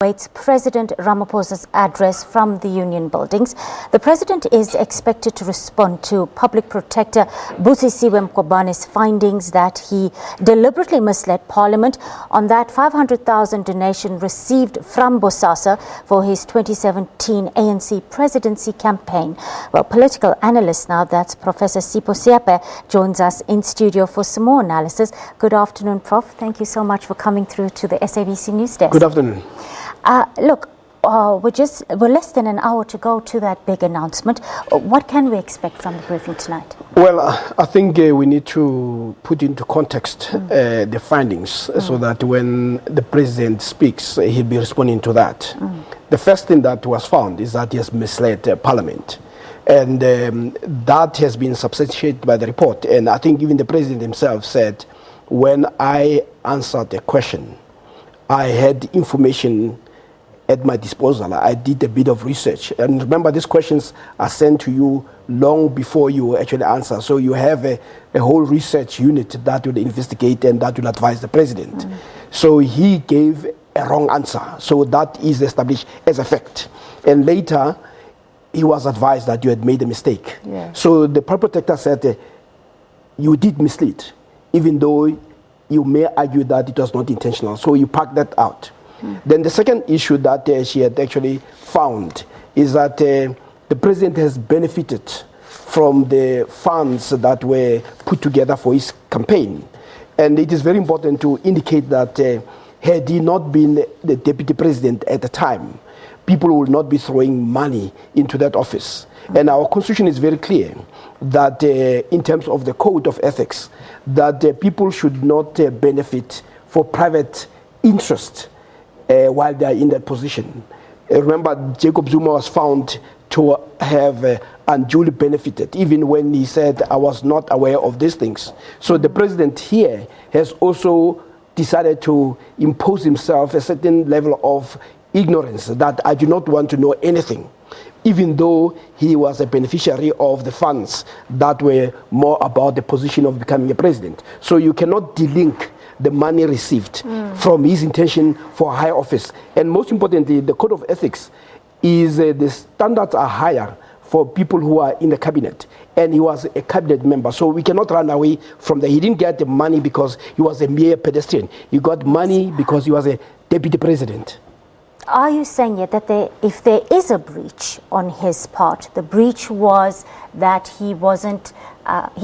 Waits President Ramaphosa's address from the Union buildings. The president is expected to respond to Public Protector Sipho's findings that he deliberately misled Parliament on that 500,000 donation received from Bosasa for his 2017 ANC presidency campaign. Well, political analyst now, that's Professor Sipho Seepe, joins us in studio for some more analysis. Good afternoon, Prof. Thank you so much for coming through to the SABC News Desk. Good afternoon. We're less than an hour to go to that big announcement. What can we expect from the briefing tonight? Well, I think we need to put into context the findings so that when the president speaks, he'll be responding to that. The first thing that was found is that he has misled Parliament. And that has been substantiated by the report. And I think even the president himself said, when I answered the question, I had information at my disposal. I did a bit of research. And remember, these questions are sent to you long before you actually answer. So you have a whole research unit that will investigate and that will advise the president. So he gave a wrong answer. So that is established as a fact. And later, he was advised that you had made a mistake. Yes. So the public protector said, you did mislead, even though you may argue that it was not intentional. So you packed that out. Then the second issue that she had actually found is that the president has benefited from the funds that were put together for his campaign. And it is very important to indicate that had he not been the deputy president at the time, people would not be throwing money into that office. And our constitution is very clear that in terms of the code of ethics, that people should not benefit for private interest while they are in that position. Remember, Jacob Zuma was found to have unduly benefited, even when he said, I was not aware of these things. So the president here has also decided to impose himself a certain level of ignorance, that I do not want to know anything, even though he was a beneficiary of the funds that were more about the position of becoming a president. So you cannot delink the money received from his intention for high office. And most importantly, the code of ethics is the standards are higher for people who are in the cabinet. And he was a cabinet member. So we cannot run away from that. He didn't get the money because he was a mere pedestrian. He got money because he was a deputy president. Are you saying yet that if there is a breach on his part, the breach was that he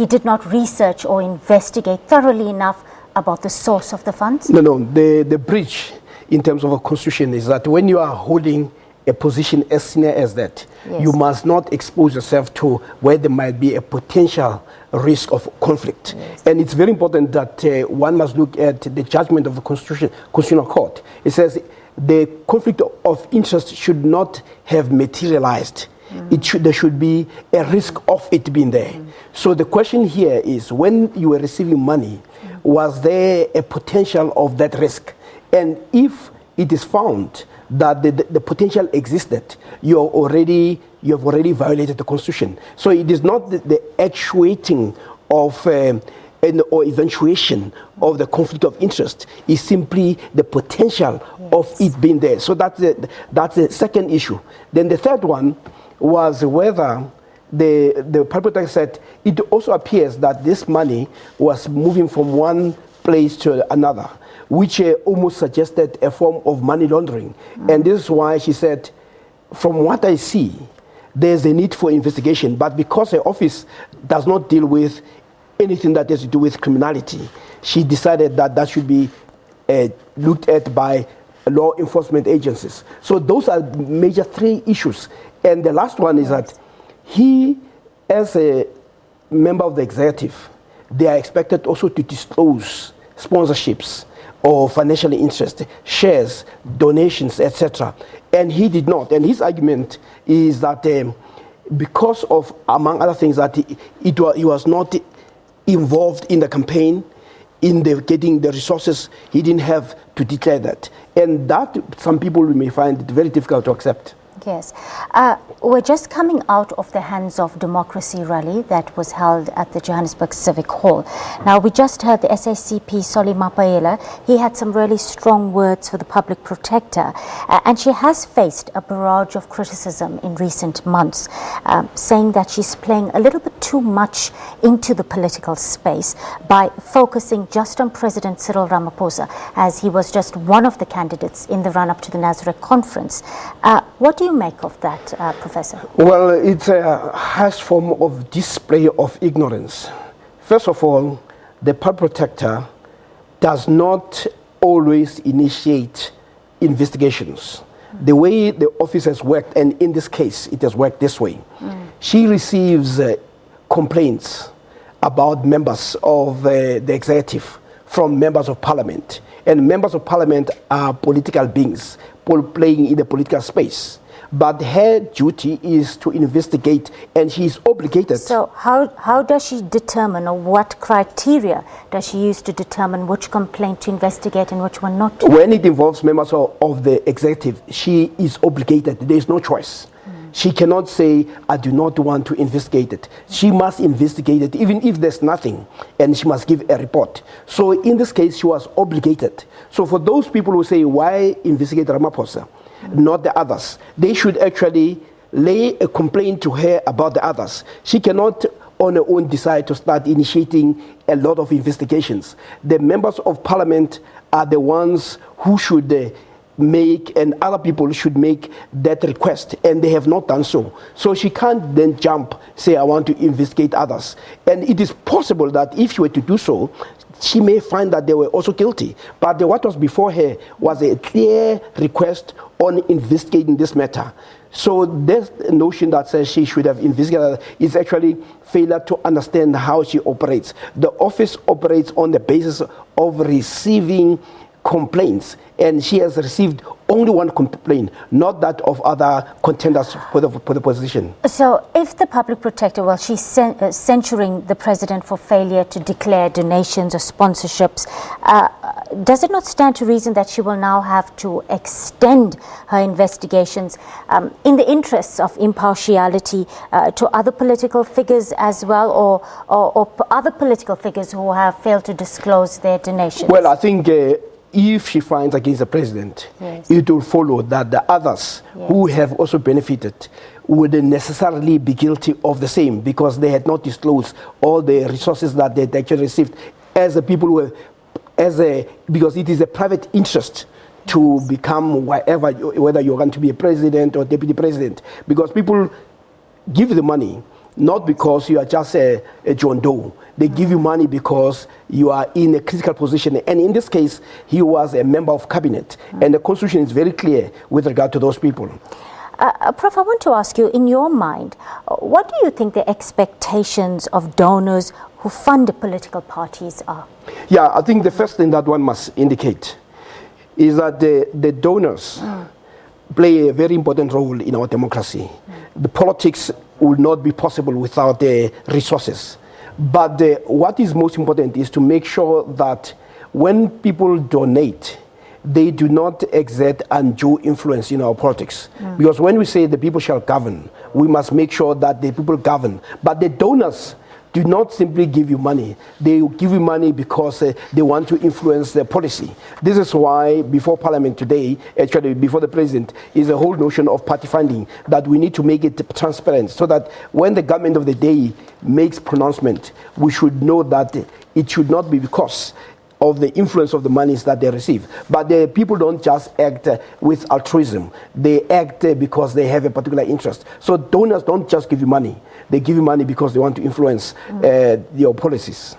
did not research or investigate thoroughly enough about the source of the funds? No. The breach in terms of a constitution is that when you are holding a position as senior as that, yes, you must not expose yourself to where there might be a potential risk of conflict. Yes. And it's very important that one must look at the judgment of the Constitutional Court. It says the conflict of interest should not have materialized. There should be a risk of it being there. So the question here is, when you were receiving money, was there a potential of that risk? And if it is found that the potential existed, you have already violated the Constitution. So it is not the actuating of or eventuation of the conflict of interest, is simply the potential of it being there. So that's the second issue. Then the third one was whether the public protector said it also appears that this money was moving from one place to another, which almost suggested a form of money laundering. And this is why she said, from what I see, there's a need for investigation, but because her office does not deal with anything that has to do with criminality, she decided that should be looked at by law enforcement agencies. So those are major three issues. And the last one is that he, as a member of the executive, they are expected also to disclose sponsorships or financial interest, shares, donations, etc. And he did not. And his argument is that because of, among other things, that he was not involved in the campaign, in getting the resources, he didn't have to declare that. And that some people may find it very difficult to accept. Yes. We're just coming out of the Hands of Democracy rally that was held at the Johannesburg Civic Hall. Now, we just heard the SACP, Solly Mapaela. He had some really strong words for the public protector, and she has faced a barrage of criticism in recent months, saying that she's playing a little bit too much into the political space by focusing just on President Cyril Ramaphosa, as he was just one of the candidates in the run-up to the Nazareth conference. What do you make of that, Professor? Well, it's a harsh form of display of ignorance. First of all, the public protector does not always initiate investigations. The way the office has worked, and in this case, it has worked this way. She receives complaints about members of the executive from members of parliament. And members of parliament are political beings playing in the political space. But her duty is to investigate, and she is obligated. So how does she determine, or what criteria does she use to determine which complaint to investigate and which one not to? When it involves members of the executive, she is obligated. There is no choice. She cannot say, I do not want to investigate it. She must investigate it, even if there's nothing, and she must give a report. So in this case, she was obligated. So for those people who say, why investigate Ramaphosa, not the others, they should actually lay a complaint to her about the others. She cannot on her own decide to start initiating a lot of investigations. The members of parliament are the ones who should make, and other people should make that request, and they have not done so. So she can't then jump, say, I want to investigate others. And it is possible that if she were to do so, she may find that they were also guilty. But what was before her was a clear request on investigating this matter. So this notion that says she should have investigated is actually failure to understand how she operates. The office operates on the basis of receiving complaints, and she has received only one complaint, not that of other contenders for the position. So if the public protector, well, she's censuring the president for failure to declare donations or sponsorships, does it not stand to reason that she will now have to extend her investigations in the interests of impartiality to other political figures as well, or other political figures who have failed to disclose their donations? Well, I think if she finds against the president, yes, it will follow that the others, yes, who have also benefited would necessarily be guilty of the same, because they had not disclosed all the resources that they had actually received as the people who were, because it is a private interest to become whatever, whether you're going to be a president or deputy president, because people give you the money not because you are just a John Doe. They give you money because you are in a critical position. And in this case, he was a member of cabinet. And the Constitution is very clear with regard to those people. Prof, I want to ask you, in your mind, what do you think the expectations of donors who fund political parties are? Yeah, I think the first thing that one must indicate is that the donors play a very important role in our democracy. The politics will not be possible without the resources. But what is most important is to make sure that when people donate, they do not exert undue influence in our politics. Because when we say the people shall govern, we must make sure that the people govern. But the donors do not simply give you money. They give you money because they want to influence the policy. This is why before Parliament today, actually before the President, is a whole notion of party funding, that we need to make it transparent so that when the government of the day makes pronouncement, we should know that it should not be because of the influence of the monies that they receive. But the people don't just act with altruism. They act because they have a particular interest. So donors don't just give you money. They give you money because they want to influence your policies.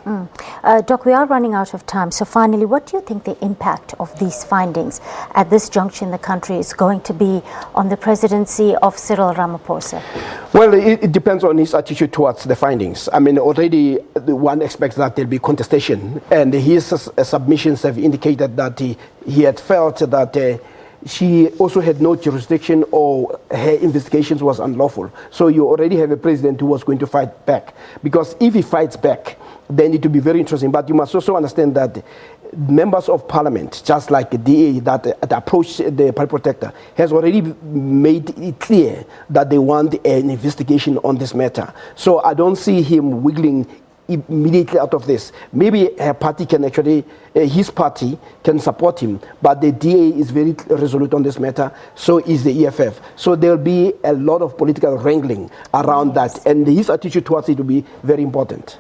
Doc, we are running out of time. So finally, what do you think the impact of these findings at this juncture in the country is going to be on the presidency of Cyril Ramaphosa? Well, it depends on his attitude towards the findings. I mean, already one expects that there'll be contestation, and his submissions have indicated that he had felt that she also had no jurisdiction, or her investigations was unlawful. So you already have a president who was going to fight back. Because if he fights back, then it will be very interesting. But you must also understand that members of parliament, just like the DA that approached the public protector, has already made it clear that they want an investigation on this matter. So I don't see him wiggling immediately out of this. Maybe her party can actually, his party can support him, but the DA is very resolute on this matter, so is the EFF. So there'll be a lot of political wrangling around that, and his attitude towards it will be very important.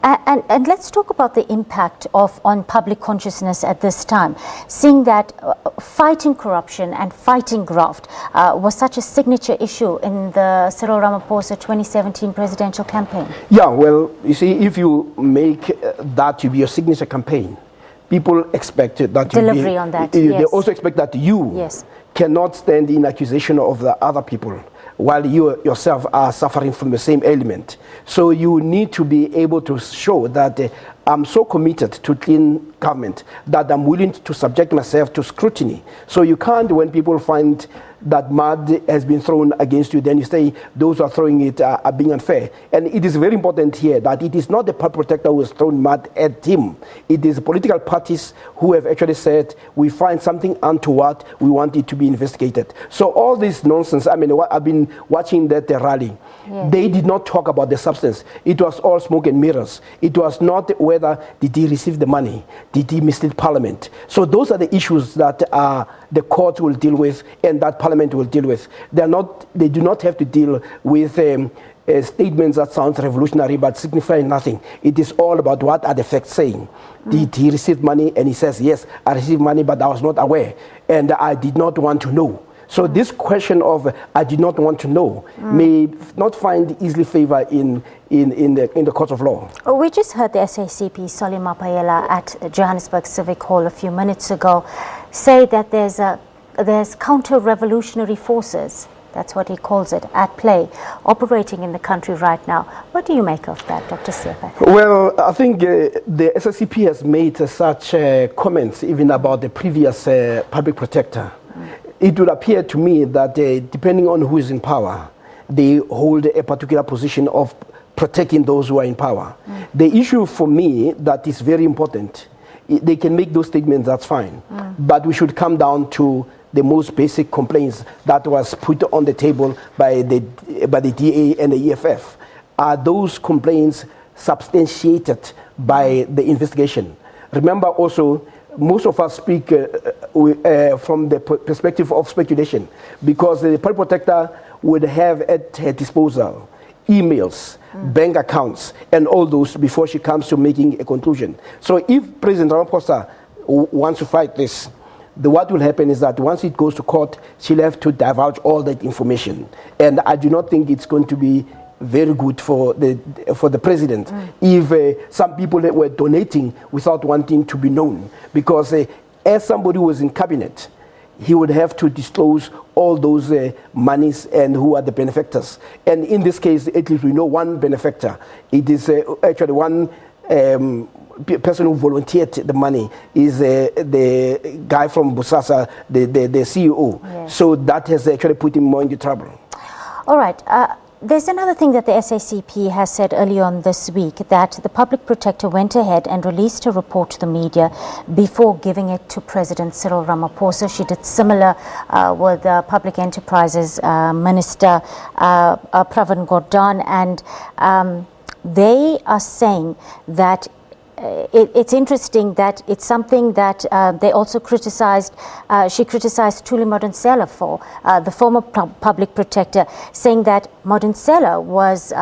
And let's talk about the impact on public consciousness at this time, seeing that fighting corruption and fighting graft was such a signature issue in the Cyril Ramaphosa 2017 presidential campaign. Yeah, well, you see, if you make that to be your signature campaign, people expect that delivery on that. They Yes. also expect that you cannot stand in accusation of the other people, while you yourself are suffering from the same ailment. So you need to be able to show that I'm so committed to clean government that I'm willing to subject myself to scrutiny. So you can't, when people find that mud has been thrown against you, then you say those who are throwing it are being unfair. And it is very important here that it is not the public protector who has thrown mud at him. It is political parties who have actually said, we find something untoward, we want it to be investigated. So all this nonsense, I mean, I've been watching that rally. Yes. They did not talk about the substance. It was all smoke and mirrors. It was not whether did he receive the money, did he mislead parliament. So those are the issues that the court will deal with and that parliament will deal with. They do not have to deal with statements that sound revolutionary but signify nothing. It is all about what are the facts saying. Did he receive money? And he says, yes, I received money, but I was not aware and I did not want to know. So this question of I did not want to know may not find easily favor in the court of law. We just heard the SACP, Solly Mapayela, at Johannesburg Civic Hall a few minutes ago say that there's counter-revolutionary forces, that's what he calls it, at play, operating in the country right now. What do you make of that, Dr. Seepe? Well, I think the SACP has made such comments even about the previous public protector. It would appear to me that depending on who is in power, they hold a particular position of protecting those who are in power. The issue for me that is very important, they can make those statements, that's fine. But we should come down to the most basic complaints that was put on the table by the DA and the EFF. Are those complaints substantiated by the investigation? Remember also, most of us speak from the perspective of speculation, because the public protector would have at her disposal emails, bank accounts, and all those before she comes to making a conclusion. So if President Ramaphosa wants to fight this, what will happen is that once it goes to court, she'll have to divulge all that information. And I do not think it's going to be very good for the president if some people were donating without wanting to be known, because as somebody who was in cabinet, he would have to disclose all those monies and who are the benefactors. And in this case, at least we know one benefactor. It is actually one person who volunteered the money is the guy from Bosasa, the CEO. Yes. So that has actually put him more into trouble. All right. There's another thing that the SACP has said earlier on this week, that the public protector went ahead and released a report to the media before giving it to President Cyril Ramaphosa. She did similar with the Public Enterprises Minister Pravin Gordhan, and they are saying that it's interesting that it's something that they also criticized. She criticized Thuli Modonsela for, the former public protector, saying that Modonsela was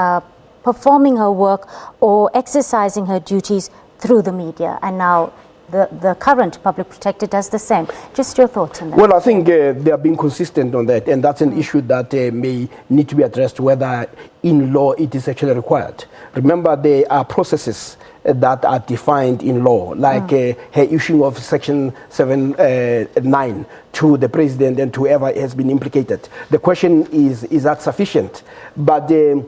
performing her work or exercising her duties through the media, and now the current public protector does the same. Just your thoughts on that? Well, I think they are being consistent on that, and that's an issue that may need to be addressed, whether in law it is actually required. Remember, there are processes that are defined in law, like her issuing of Section 7(9) to the president and to whoever has been implicated. The question is that sufficient? But this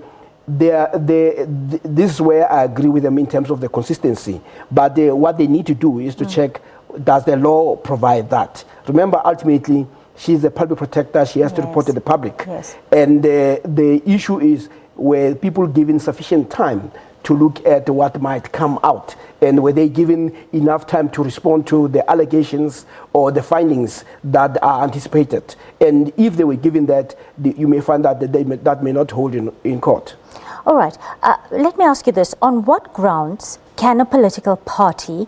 is where I agree with them in terms of the consistency. But what they need to do is to check, does the law provide that? Remember, ultimately, she's a public protector. She has to report to the public. Yes. And the issue is where people given sufficient time to look at what might come out, and were they given enough time to respond to the allegations or the findings that are anticipated. And if they were given that, you may find that that may not hold in court. All right. Let me ask you this. On what grounds can a political party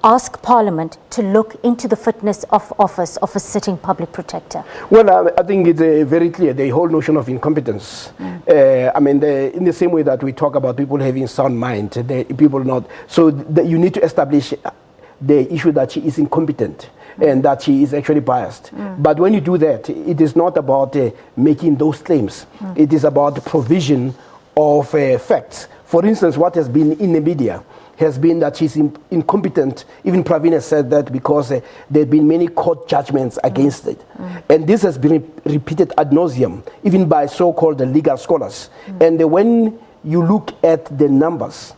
ask Parliament to look into the fitness of office of a sitting public protector? Well, I think it's very clear, the whole notion of incompetence. I mean, in the same way that we talk about people having sound mind, people not. So you need to establish the issue that she is incompetent and that she is actually biased. But when you do that, it is not about making those claims. It is about the provision of facts. For instance, what has been in the media has been that she's incompetent. Even Praveen has said that because there have been many court judgments against it. And this has been repeated ad nauseum, even by so-called legal scholars. And when you look at the numbers,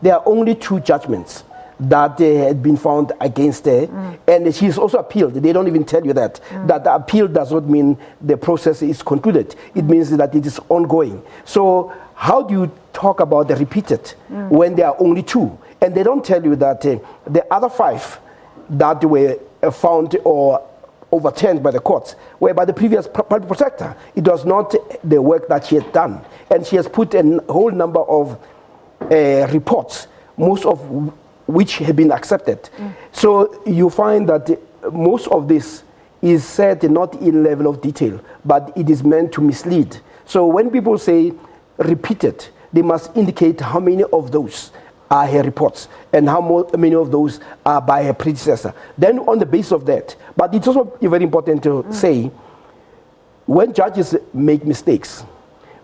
there are only 2 judgments that had been found against her, and she's also appealed. They don't even tell you that. That the appeal does not mean the process is concluded. It means that it is ongoing. So how do you talk about the repeated when there are only 2? And they don't tell you that the other 5 that were found or overturned by the courts were by the previous public protector. It was not the work that she had done. And she has put a whole number of reports, most of which have been accepted. So you find that most of this is said not in level of detail, but it is meant to mislead. So when people say repeated, they must indicate how many of those are her reports and how many of those are by her predecessor. Then on the basis of that, but it's also very important to say, when judges make mistakes,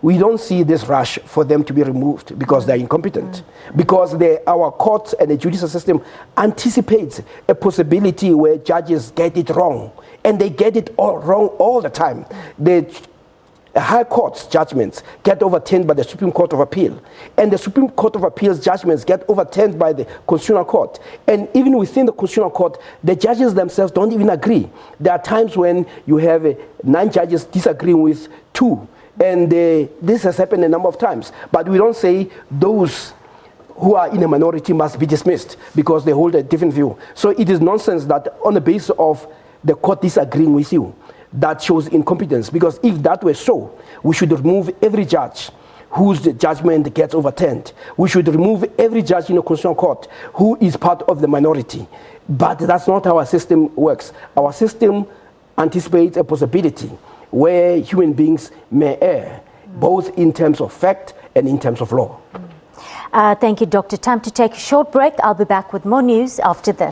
we don't see this rush for them to be removed because they're incompetent. Because our courts and the judicial system anticipates a possibility where judges get it wrong. And they get it all wrong all the time. The High Court's judgments get overturned by the Supreme Court of Appeal. And the Supreme Court of Appeal's judgments get overturned by the Constitutional Court. And even within the Constitutional Court, the judges themselves don't even agree. There are times when you have 9 judges disagreeing with 2. And this has happened a number of times. But we don't say those who are in a minority must be dismissed because they hold a different view. So it is nonsense that on the basis of the court disagreeing with you, that shows incompetence. Because if that were so, we should remove every judge whose judgment gets overturned. We should remove every judge in the Constitutional Court who is part of the minority. But that's not how our system works. Our system anticipates a possibility where human beings may err, both in terms of fact and in terms of law. Thank you, Dr. Time to take a short break. I'll be back with more news after this.